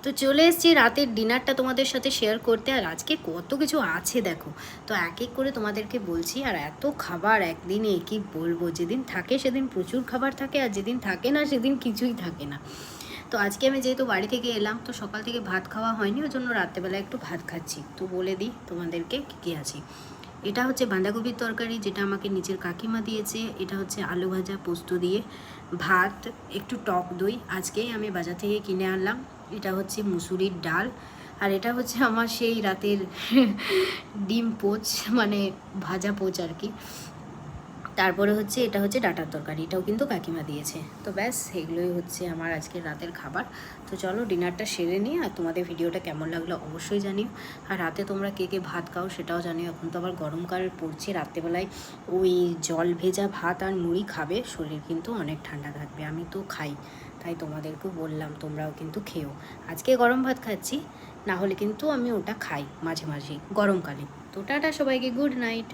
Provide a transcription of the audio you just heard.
তো চলে এসেছি রাতের ডিনারটা তোমাদের সাথে শেয়ার করতে। আর আজকে কত কিছু আছে দেখো, তো এক এক করে তোমাদেরকে বলছি। আর এত খাবার একদিনে কি বলবো, যেদিন থাকে সেদিন প্রচুর খাবার থাকে, আর যেদিন থাকে না সেদিন কিছুই থাকে না। তো আজকে আমি যেহেতু বাড়ি থেকে এলাম, তো সকাল থেকে ভাত খাওয়া হয়নি, ওই জন্য রাত্রেবেলা একটু ভাত খাচ্ছি। তো বলে দিই তোমাদেরকে কী কী আছে। এটা হচ্ছে বাঁধাকপির তরকারি, যেটা আমাকে নিচের কাকিমা দিয়েছে। এটা হচ্ছে আলু ভাজা পোস্ত দিয়ে, ভাত, একটু টক দই আজকেই আমি বাজার থেকে কিনে আনলাম। এটা হচ্ছে মুসুরির ডাল, আর এটা হচ্ছে আমার সেই রাতের ডিম পোচ, মানে ভাজা পোচ আর কি। তারপরে হচ্ছে এটা হচ্ছে ডাঁটার তরকারি, এটাও কিন্তু কাকিমা দিয়েছে। তো ব্যাস এগুলোই হচ্ছে আমার আজকের রাতের খাবার। তো চলো ডিনারটা সেরে নিই, আর তোমাদের ভিডিওটা কেমন লাগলো অবশ্যই জানিও। আর রাতে তোমরা কে কে ভাত খাও সেটাও জানিও। এখন তো আবার গরমকাল পড়ছে, রাত্রেবেলায় ওই জল ভেজা ভাত আর মুড়ি খাবে, শরীর কিন্তু অনেক ঠান্ডা থাকবে। আমি তো খাই, তাই তোমাদেরকেও বললাম তোমরাও কিন্তু খেও। আজকে গরম ভাত খাচ্ছি, না হলে কিন্তু আমি ওটা খাই মাঝে মাঝে গরমকালে। তো টাটা সবাইকে, গুড নাইট।